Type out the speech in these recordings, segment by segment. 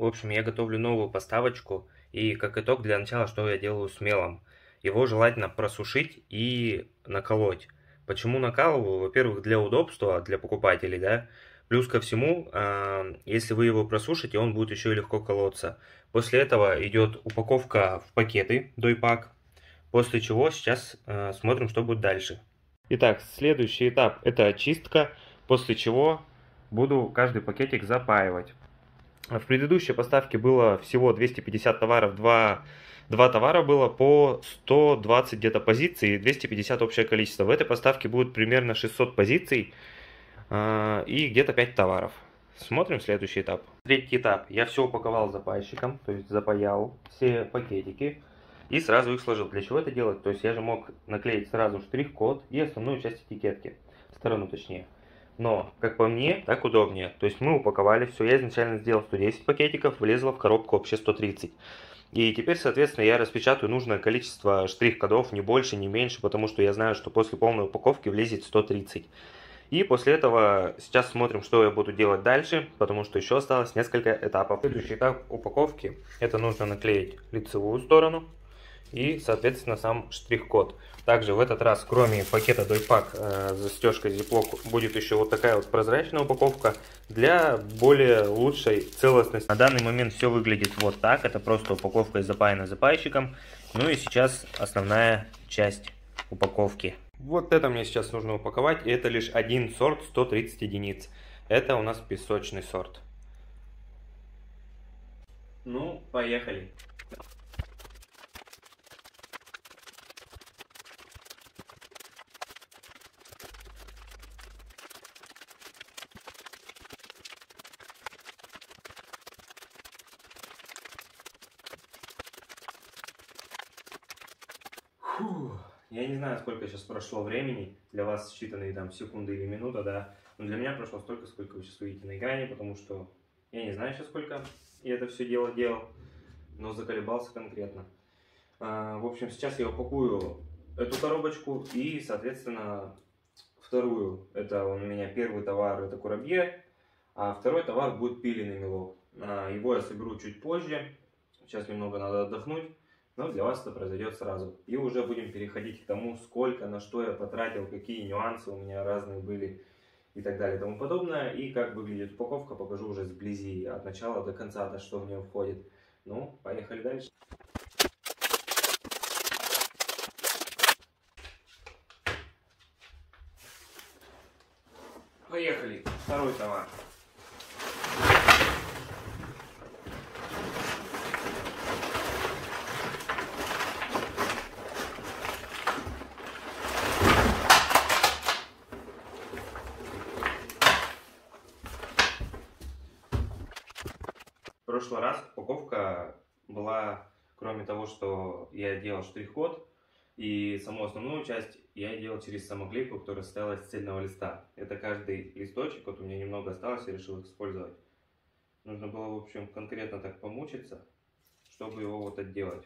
В общем, я готовлю новую поставочку, и как итог, для начала, что я делаю с мелом? Его желательно просушить и наколоть. Почему накалываю? Во-первых, для удобства, для покупателей, да. Плюс ко всему, если вы его просушите, он будет еще и легко колоться. После этого идет упаковка в пакеты, дойпак. После чего сейчас смотрим, что будет дальше. Итак, следующий этап это очистка, после чего буду каждый пакетик запаивать. В предыдущей поставке было всего 250 товаров, два товара было по 120 где-то позиций, 250 общее количество. В этой поставке будет примерно 600 позиций и где-то 5 товаров. Смотрим следующий этап. Третий этап. Я все упаковал запайщиком, то есть запаял все пакетики и сразу их сложил. Для чего это делать? То есть я же мог наклеить сразу штрих-код и основную часть этикетки, сторону точнее. Но, как по мне, так удобнее. То есть мы упаковали все. Я изначально сделал 110 пакетиков, влезло в коробку вообще 130. И теперь, соответственно, я распечатаю нужное количество штрих-кодов, не больше, не меньше, потому что я знаю, что после полной упаковки влезет 130. И после этого сейчас смотрим, что я буду делать дальше, потому что еще осталось несколько этапов. Следующий этап упаковки, это нужно наклеить лицевую сторону и, соответственно, сам штрих-код. Также в этот раз, кроме пакета дойпак с застежкой Ziploc, будет еще вот такая вот прозрачная упаковка для более лучшей целостности. На данный момент все выглядит вот так. Это просто упаковка запаяна запайщиком. Ну и сейчас основная часть упаковки. Вот это мне сейчас нужно упаковать. И это лишь один сорт, 130 единиц. Это у нас песочный сорт. Ну, поехали. Я не знаю, сколько сейчас прошло времени, для вас считанные там секунды или минута, да, но для меня прошло столько, сколько вы сейчас увидите на экране, потому что я не знаю сейчас, сколько я это все дело делал, но заколебался конкретно. В общем, сейчас я упакую эту коробочку и, соответственно, вторую. Это у меня первый товар, это курабье, а второй товар будет пиленый мелок. Его я соберу чуть позже, сейчас немного надо отдохнуть. Но для вас это произойдет сразу. И уже будем переходить к тому, сколько, на что я потратил, какие нюансы у меня разные были и так далее и тому подобное. И как выглядит упаковка, покажу уже сблизи, от начала до конца, да, что в нее входит. Ну, поехали дальше. Поехали. Второй товар. В прошлый раз упаковка была, кроме того, что я делал штрих-код и саму основную часть я делал через самоклейку, которая состояла из цельного листа. Это каждый листочек, вот у меня немного осталось, я решил их использовать. Нужно было, в общем, конкретно так помучиться, чтобы его вот отделать.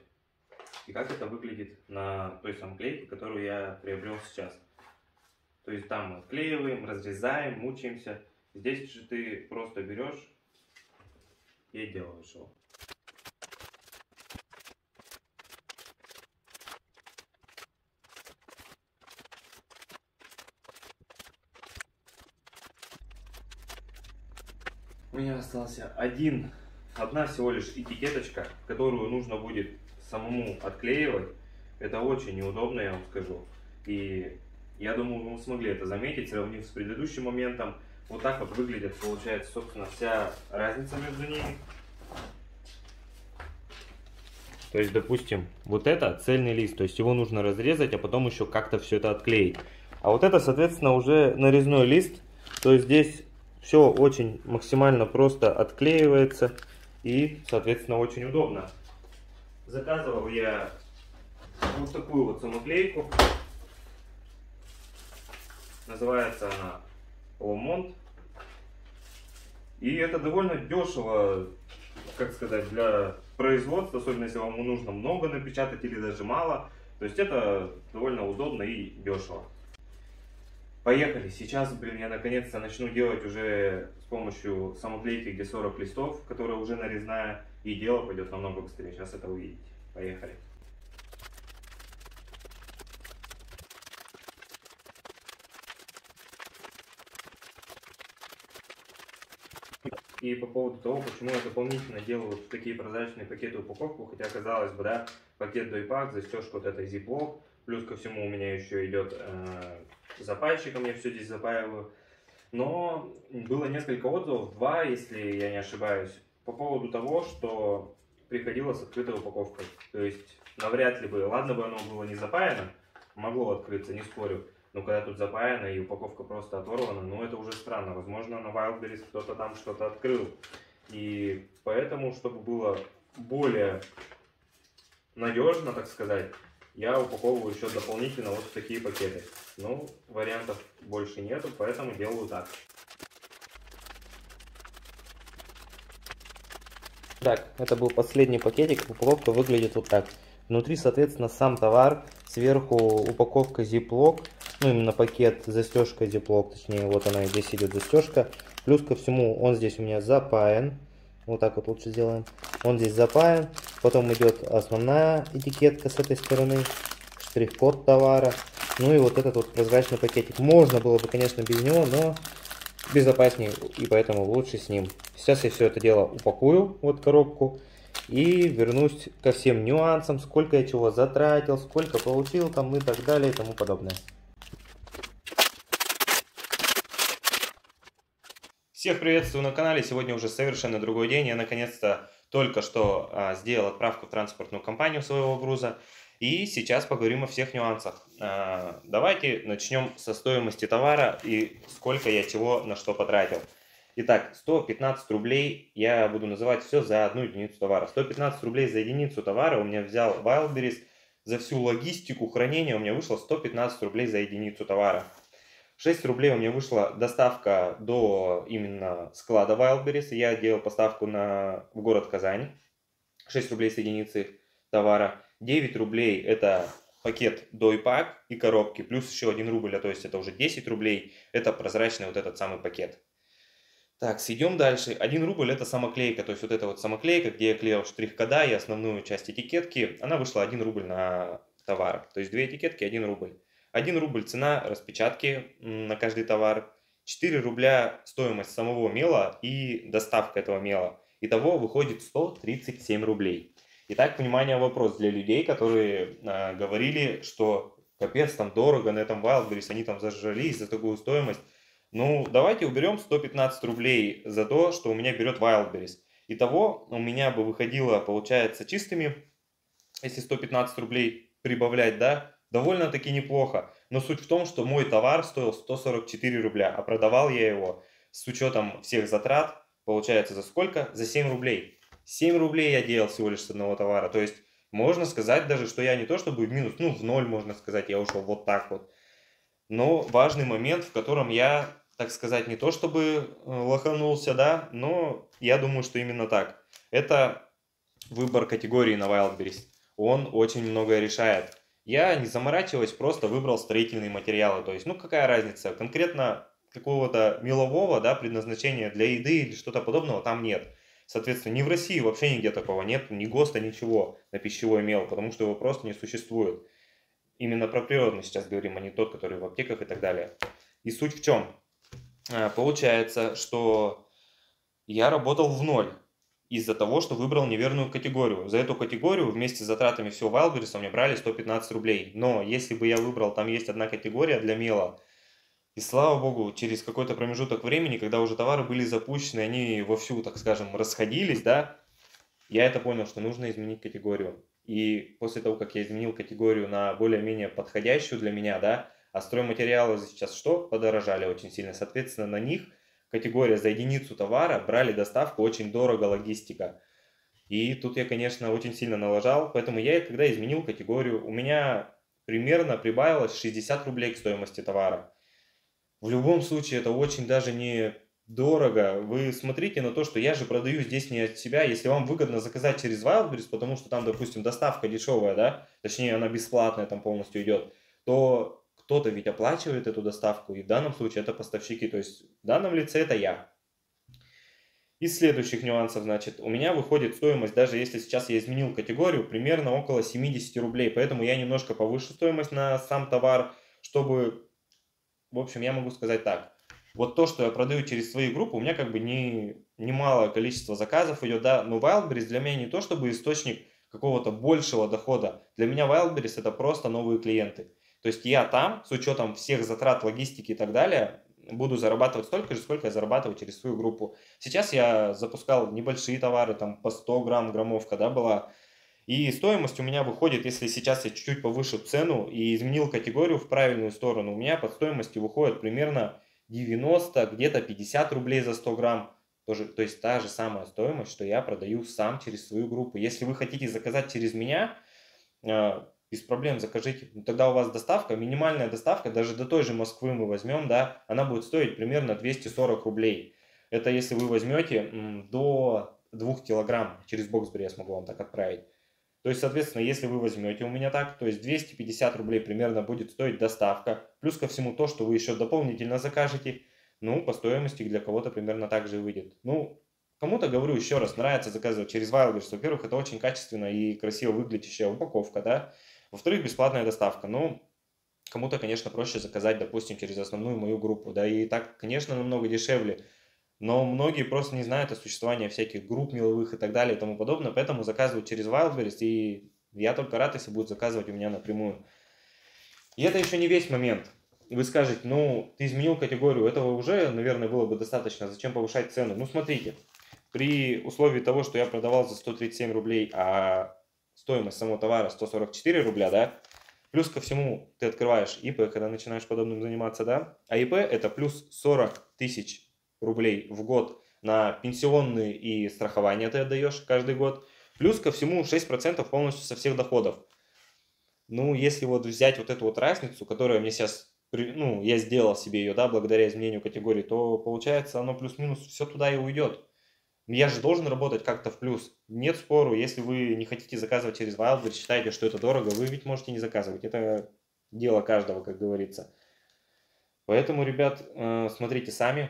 И как это выглядит на той самоклейке, которую я приобрел сейчас. То есть там мы отклеиваем, разрезаем, мучаемся. Здесь же ты просто берешь и делаешь его. У меня остался одна всего лишь этикеточка, которую нужно будет самому отклеивать. Это очень неудобно, я вам скажу. И я думаю, вы смогли это заметить, сравнив с предыдущим моментом. Вот так вот выглядит, получается, собственно, вся разница между ними. То есть, допустим, вот это цельный лист, то есть его нужно разрезать, а потом еще как-то все это отклеить. А вот это, соответственно, уже нарезной лист, то есть здесь все очень максимально просто отклеивается и, соответственно, очень удобно. Заказывал я вот такую вот самоклейку. Называется она Ломонт. И это довольно дешево, как сказать, для производства, особенно если вам нужно много напечатать или даже мало. То есть это довольно удобно и дешево. Поехали. Сейчас, блин, я наконец-то начну делать уже с помощью самоклейки, где 40 листов, которая уже нарезная, и дело пойдет намного быстрее. Сейчас это увидите. Поехали. И по поводу того, почему я дополнительно делаю вот такие прозрачные пакеты упаковку, хотя казалось бы, да, пакет дойпак, застежка вот эта Ziploc, плюс ко всему у меня еще идет запайщиком, я все здесь запаиваю. Но было несколько отзывов, два, если я не ошибаюсь, по поводу того, что приходило с открытой упаковкой. То есть навряд ли бы, ладно бы оно было не запаяно, могло открыться, не спорю. Но когда тут запаяно и упаковка просто оторвана, ну это уже странно. Возможно, на Wildberries кто-то там что-то открыл. И поэтому, чтобы было более надежно, так сказать, я упаковываю еще дополнительно вот в такие пакеты. Ну, вариантов больше нету, поэтому делаю так. Так, это был последний пакетик. Упаковка выглядит вот так. Внутри, соответственно, сам товар. Сверху упаковка Ziploc. Ну, именно пакет, застежка Ziploc. Точнее, вот она, здесь идет застежка. Плюс ко всему, он здесь у меня запаян. Вот так вот лучше сделаем. Он здесь запаян. Потом идет основная этикетка с этой стороны. Штрих-код товара. Ну и вот этот вот прозрачный пакетик. Можно было бы, конечно, без него, но безопаснее, и поэтому лучше с ним. Сейчас я все это дело упакую, вот коробку, и вернусь ко всем нюансам, сколько я чего затратил, сколько получил там и так далее и тому подобное. Всех приветствую на канале. Сегодня уже совершенно другой день. Я наконец-то только что сделал отправку в транспортную компанию своего груза. И сейчас поговорим о всех нюансах. Давайте начнем со стоимости товара и сколько я чего на что потратил. Итак, 115 рублей я буду называть все за одну единицу товара. 115 рублей за единицу товара у меня взял Wildberries. За всю логистику хранения у меня вышло 115 рублей за единицу товара. 6 рублей у меня вышла доставка до именно склада Wildberries. Я делал поставку в город Казань. 6 рублей с единицы товара. 9 рублей это пакет дойпак и коробки. Плюс еще 1 рубль, то есть это уже 10 рублей. Это прозрачный вот этот самый пакет. Так, идем дальше. 1 рубль это самоклейка. То есть вот эта вот самоклейка, где я клеил штрих-кода и основную часть этикетки. Она вышла 1 рубль на товар. То есть 2 этикетки, 1 рубль. 1 рубль цена распечатки на каждый товар, 4 рубля стоимость самого мела и доставка этого мела. Итого выходит 137 рублей. Итак, внимание, вопрос для людей, которые говорили, что капец, там дорого на этом Wildberries, они там зажрались за такую стоимость. Ну, давайте уберем 115 рублей за то, что у меня берет Wildberries. Итого у меня бы выходило, получается, чистыми, если 115 рублей прибавлять, да, довольно-таки неплохо. Но суть в том, что мой товар стоил 144 рубля, а продавал я его с учетом всех затрат, получается, за сколько? За 7 рублей. 7 рублей я делал всего лишь с одного товара. То есть, можно сказать даже, что я не то чтобы в минус, ну, в ноль, можно сказать, я ушел вот так вот. Но важный момент, в котором я, так сказать, не то чтобы лоханулся, да, но я думаю, что именно так. Это выбор категории на Wildberries. Он очень многое решает. Я не заморачиваясь, просто выбрал строительные материалы. То есть, ну какая разница, конкретно какого-то мелового, да, предназначения для еды или что-то подобного там нет. Соответственно, ни в России вообще нигде такого нет, ни ГОСТа, ничего на пищевой мел, потому что его просто не существует. Именно про природный сейчас говорим, а не тот, который в аптеках и так далее. И суть в чем? Получается, что я работал в ноль из-за того, что выбрал неверную категорию. За эту категорию вместе с затратами всего Wildberries мне брали 115 рублей. Но если бы я выбрал, там есть одна категория для мела, и слава богу, через какой-то промежуток времени, когда уже товары были запущены, они вовсю, так скажем, расходились, да, я это понял, что нужно изменить категорию. И после того, как я изменил категорию на более-менее подходящую для меня, да, а стройматериалы сейчас что? Подорожали очень сильно. Соответственно, на них категория за единицу товара брали доставку очень дорого, логистика. И тут я, конечно, очень сильно налажал, поэтому я когда изменил категорию, у меня примерно прибавилось 60 рублей к стоимости товара. В любом случае, это очень даже не дорого. Вы смотрите на то, что я же продаю здесь не от себя. Если вам выгодно заказать через Wildberries, потому что там, допустим, доставка дешевая, да, точнее, она бесплатная там полностью идет, то кто-то ведь оплачивает эту доставку, и в данном случае это поставщики, то есть в данном лице это я. Из следующих нюансов, значит, у меня выходит стоимость, даже если сейчас я изменил категорию, примерно около 70 рублей, поэтому я немножко повышу стоимость на сам товар, чтобы, в общем, я могу сказать так. Вот то, что я продаю через свои группы, у меня как бы немалое количество заказов идет, да, но Wildberries для меня не то чтобы источник какого-то большего дохода. Для меня Wildberries это просто новые клиенты. То есть я там, с учетом всех затрат, логистики и так далее, буду зарабатывать столько же, сколько я зарабатываю через свою группу. Сейчас я запускал небольшие товары, там по 100 грамм, граммовка, да, была. И стоимость у меня выходит, если сейчас я чуть-чуть повышу цену и изменил категорию в правильную сторону, у меня под стоимостью выходит примерно 90, где-то 50 рублей за 100 грамм. Тоже, то есть та же самая стоимость, что я продаю сам через свою группу. Если вы хотите заказать через меня, без проблем закажите. Но тогда у вас доставка, минимальная доставка, даже до той же Москвы мы возьмем, да, она будет стоить примерно 240 рублей. Это если вы возьмете до 2 килограмм, через Боксбери я смогу вам так отправить. То есть, соответственно, если вы возьмете у меня так, то есть 250 рублей примерно будет стоить доставка. Плюс ко всему то, что вы еще дополнительно закажете, ну, по стоимости для кого-то примерно так же и выйдет. Ну, кому-то, говорю еще раз, нравится заказывать через Wildberries. Во-первых, это очень качественно и красиво выглядящая упаковка, да. Во-вторых, бесплатная доставка. Ну, кому-то, конечно, проще заказать, допустим, через основную мою группу, да, и так, конечно, намного дешевле. Но многие просто не знают о существовании всяких групп меловых и так далее и тому подобное, поэтому заказывают через Wildberries, и я только рад, если будут заказывать у меня напрямую. И это еще не весь момент. Вы скажете, ну, ты изменил категорию, этого уже, наверное, было бы достаточно, зачем повышать цену? Ну, смотрите, при условии того, что я продавал за 137 рублей, а стоимость самого товара 144 рубля, да, плюс ко всему ты открываешь ИП, когда начинаешь подобным заниматься, да, а ИП это плюс 40 тысяч рублей в год на пенсионные и страхование ты отдаешь каждый год, плюс ко всему 6% полностью со всех доходов. Ну, если вот взять вот эту вот разницу, которая мне сейчас, ну, я сделал себе ее, да, благодаря изменению категории, то получается оно плюс-минус все туда и уйдет. Я же должен работать как-то в плюс. Нет спору, если вы не хотите заказывать через Wildberries, считаете, что это дорого, вы ведь можете не заказывать. Это дело каждого, как говорится. Поэтому, ребят, смотрите сами.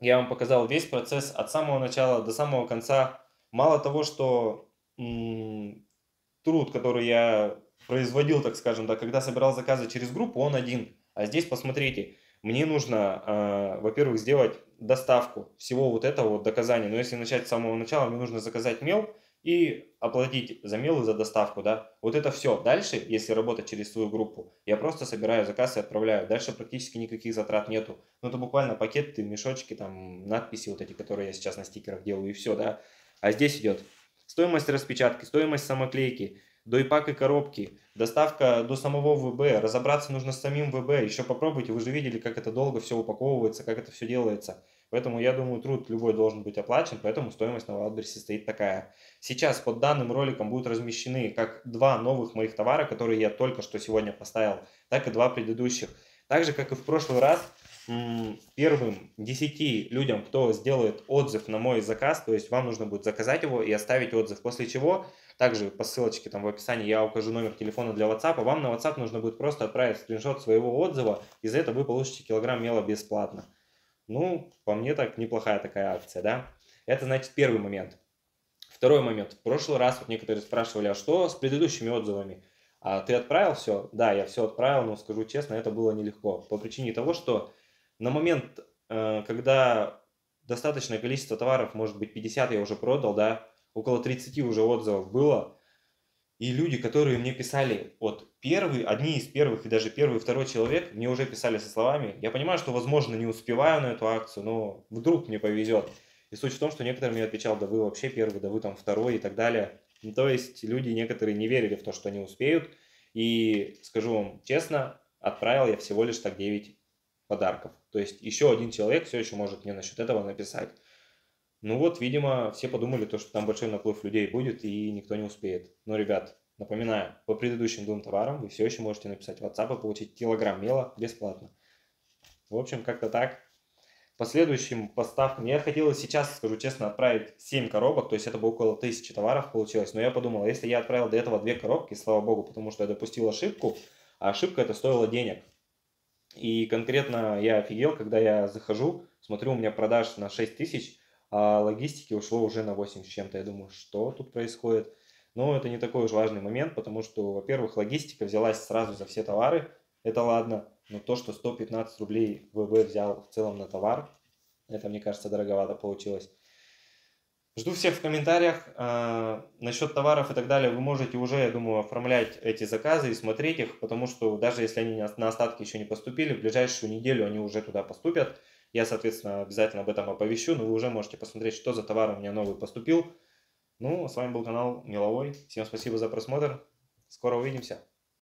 Я вам показал весь процесс от самого начала до самого конца. Мало того, что труд, который я производил, так скажем, да, когда собирал заказы через группу, он один. А здесь, посмотрите, мне нужно, во-первых, сделать доставку всего вот этого вот доказания. Но если начать с самого начала, мне нужно заказать мел и оплатить за мел и за доставку, да. Вот это все. Дальше, если работать через свою группу, я просто собираю заказ и отправляю. Дальше практически никаких затрат нету. Ну, это буквально пакеты, мешочки, там, надписи вот эти, которые я сейчас на стикерах делаю, и все, да. А здесь идет стоимость распечатки, стоимость самоклейки, дойпак и коробки, доставка до самого ВБ, разобраться нужно с самим ВБ, еще попробуйте, вы же видели, как это долго все упаковывается, как это все делается. Поэтому я думаю, труд любой должен быть оплачен, поэтому стоимость на Wildberries стоит такая. Сейчас под данным роликом будут размещены как два новых моих товара, которые я только что сегодня поставил, так и два предыдущих. Так же, как и в прошлый раз, первым 10 людям, кто сделает отзыв на мой заказ, то есть вам нужно будет заказать его и оставить отзыв, после чего также по ссылочке там в описании я укажу номер телефона для WhatsApp, а вам на WhatsApp нужно будет просто отправить скриншот своего отзыва, и за это вы получите килограмм мела бесплатно. Ну, по мне так неплохая такая акция, да? Это значит первый момент. Второй момент. В прошлый раз вот некоторые спрашивали, а что с предыдущими отзывами? А ты отправил все? Да, я все отправил, но скажу честно, это было нелегко. По причине того, что на момент, когда достаточное количество товаров, может быть 50 я уже продал, да, около 30 уже отзывов было, и люди, которые мне писали, вот первый, одни из первых и даже первый, второй человек, мне уже писали со словами, я понимаю, что, возможно, не успеваю на эту акцию, но вдруг мне повезет. И суть в том, что некоторым я отвечал, да вы вообще первый, да вы там второй и так далее. Ну, то есть люди некоторые не верили в то, что они успеют. И скажу вам честно, отправил я всего лишь так 9 подарков. То есть еще один человек все еще может мне насчет этого написать. Ну вот, видимо, все подумали, то, что там большой наплыв людей будет и никто не успеет. Но, ребят, напоминаю, по предыдущим двум товарам вы все еще можете написать в WhatsApp и получить килограмм мела бесплатно. В общем, как-то так. По следующим поставкам, я хотел сейчас, скажу честно, отправить 7 коробок, то есть это бы около 1000 товаров получилось. Но я подумал, если я отправил до этого 2 коробки, слава богу, потому что я допустил ошибку, а ошибка это стоила денег. И конкретно я офигел, когда я захожу, смотрю, у меня продаж на 6 тысяч, а логистики ушло уже на 8 с чем-то. Я думаю, что тут происходит? Но это не такой уж важный момент, потому что, во-первых, логистика взялась сразу за все товары, это ладно, но то, что 115 рублей ВВ взял в целом на товар, это, мне кажется, дороговато получилось. Жду всех в комментариях. Насчет товаров и так далее вы можете уже, я думаю, оформлять эти заказы и смотреть их, потому что даже если они на остатки еще не поступили, в ближайшую неделю они уже туда поступят. Я, соответственно, обязательно об этом оповещу, но вы уже можете посмотреть, что за товар у меня новый поступил. Ну, с вами был канал Меловой. Всем спасибо за просмотр. Скоро увидимся.